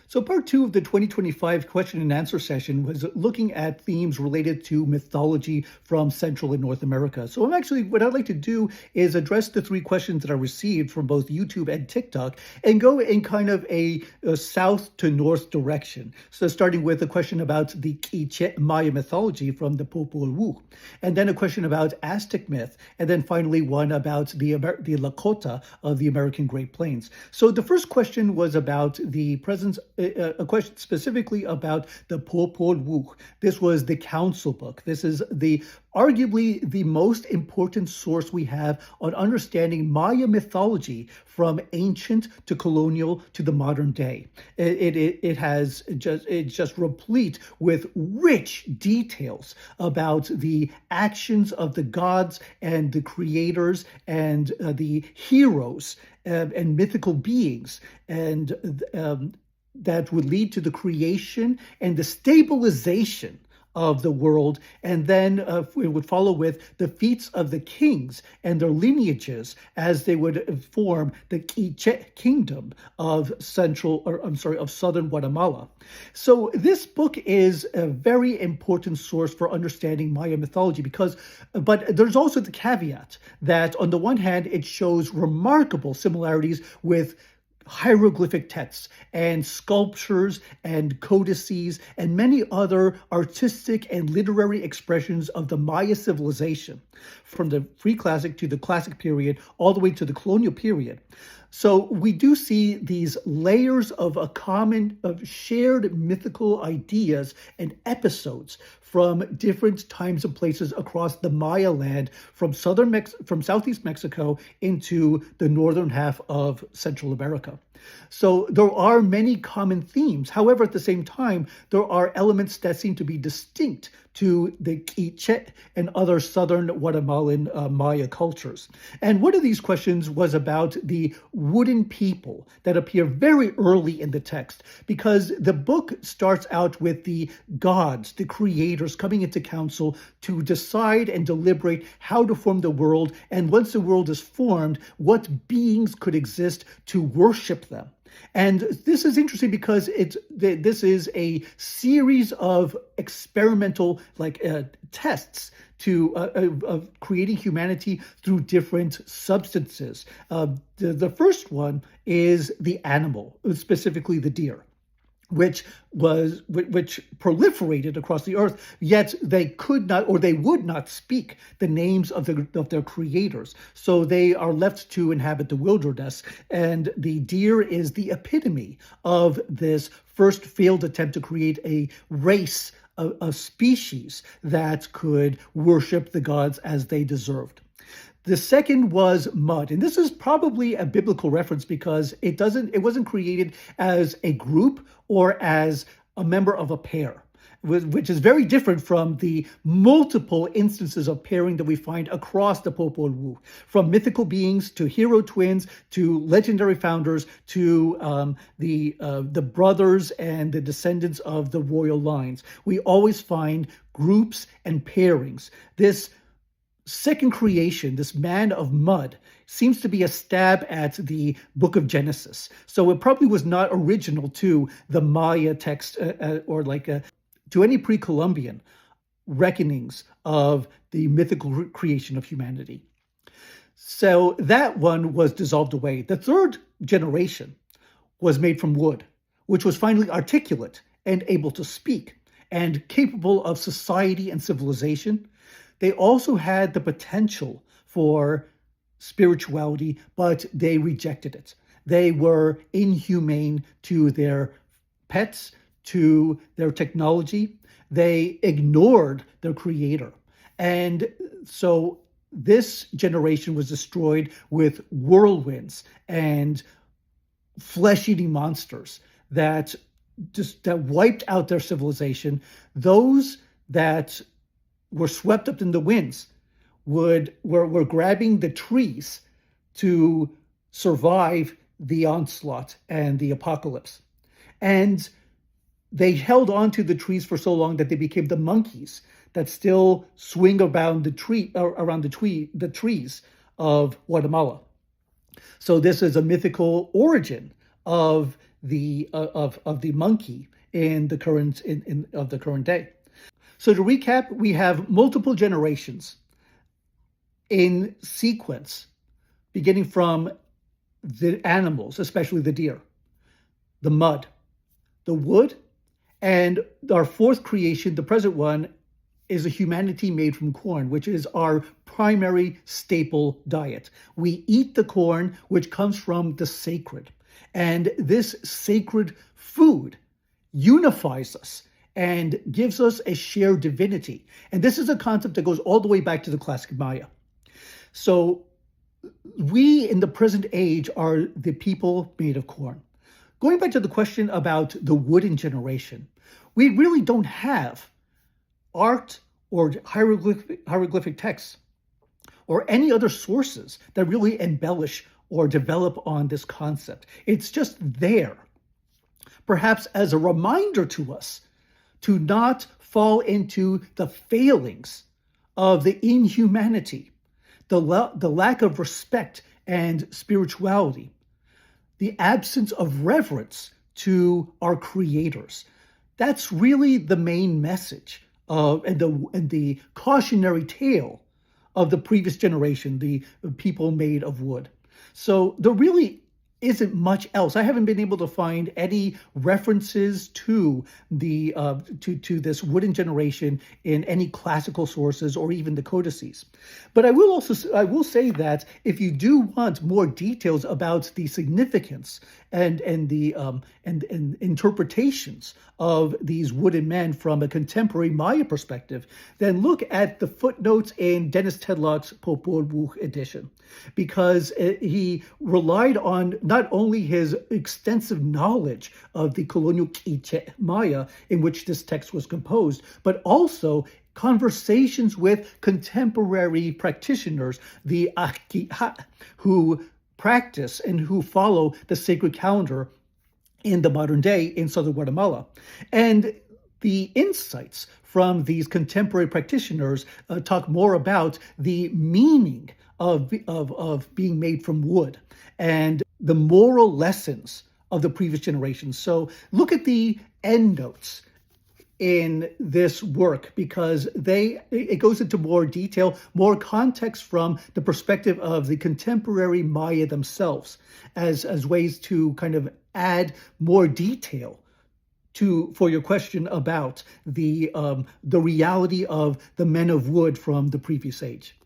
So part two of the 2025 question and answer session was looking at themes related to mythology from Central and North America. So what I'd like to do is address the three questions that I received from both YouTube and TikTok and go in kind of a south to north direction. So starting with a question about the K'iche Maya mythology from the Popol Vuh, and then a question about Aztec myth, and then finally one about the Lakota of the American Great Plains. So the first question was about the presence a question specifically about the Popol Vuh. This was the council book. This is arguably the most important source we have on understanding Maya mythology from ancient to colonial to the modern day. It's just replete with rich details about the actions of the gods and the creators and the heroes and mythical beings and that would lead to the creation and the stabilization of the world, and then it would follow with the feats of the kings and their lineages as they would form the K'iche kingdom of southern Guatemala. So this book is a very important source for understanding Maya mythology but there's also the caveat that on the one hand, it shows remarkable similarities with hieroglyphic texts and sculptures and codices and many other artistic and literary expressions of the Maya civilization from the pre-classic to the classic period all the way to the colonial period. So we do see these layers of shared mythical ideas and episodes from different times and places across the Maya land, from southeast Mexico into the northern half of Central America. So there are many common themes. However, at the same time, there are elements that seem to be distinct to the K'iche and other southern Guatemalan Maya cultures. And one of these questions was about the wooden people that appear very early in the text, because the book starts out with the gods, the creators, coming into council to decide and deliberate how to form the world, and once the world is formed, what beings could exist to worship them. And this is interesting because this is a series of experimental tests of creating humanity through different substances. The first one is the animal, specifically the deer, which proliferated across the earth, yet they could not, or they would not, speak the names of their creators. So they are left to inhabit the wilderness, and the deer is the epitome of this first failed attempt to create a race, a species that could worship the gods as they deserved. The second was mud, and this is probably a biblical reference because it wasn't created as a group or as a member of a pair, which is very different from the multiple instances of pairing that we find across the Popol Vuh, from mythical beings to hero twins to legendary founders to the brothers and the descendants of the royal lines. We always find groups and pairings. This second creation, this man of mud, seems to be a stab at the book of Genesis. So it probably was not original to the Maya text to any pre-Columbian reckonings of the mythical creation of humanity. So that one was dissolved away. The third generation was made from wood, which was finally articulate and able to speak and capable of society and civilization. They also had the potential for spirituality, but they rejected it. They were inhumane to their pets, to their technology. They ignored their creator. And so this generation was destroyed with whirlwinds and flesh-eating monsters that wiped out their civilization. Those that were swept up in the winds were grabbing the trees to survive the onslaught and the apocalypse. And they held on to the trees for so long that they became the monkeys that still swing around the trees of Guatemala. So this is a mythical origin of of the monkey in the current of the current day. So to recap, we have multiple generations in sequence, beginning from the animals, especially the deer, the mud, the wood, and our fourth creation, the present one, is a humanity made from corn, which is our primary staple diet. We eat the corn, which comes from the sacred. And this sacred food unifies us and gives us a shared divinity. And this is a concept that goes all the way back to the classic Maya. So we in the present age are the people made of corn. Going back to the question about the wooden generation, we really don't have art or hieroglyphic texts or any other sources that really embellish or develop on this concept. It's just there, perhaps as a reminder to us to not fall into the failings of the inhumanity, the lack of respect and spirituality, the absence of reverence to our creators. That's really the main message and the cautionary tale of the previous generation, the people made of wood. So there really isn't much else. I haven't been able to find any references to the to this wooden generation in any classical sources or even the codices. But I will say that if you do want more details about the significance and interpretations of these wooden men from a contemporary Maya perspective, then look at the footnotes in Dennis Tedlock's Popol Vuh edition, because he relied on not only his extensive knowledge of the colonial K'iche Maya in which this text was composed, but also conversations with contemporary practitioners, the Akiha, who practice and who follow the sacred calendar in the modern day in southern Guatemala. And the insights from these contemporary practitioners talk more about the meaning of being made from wood and the moral lessons of the previous generations. So look at the endnotes in this work, because it goes into more detail, more context from the perspective of the contemporary Maya themselves, as ways to kind of add more detail for your question about the reality of the men of wood from the previous age.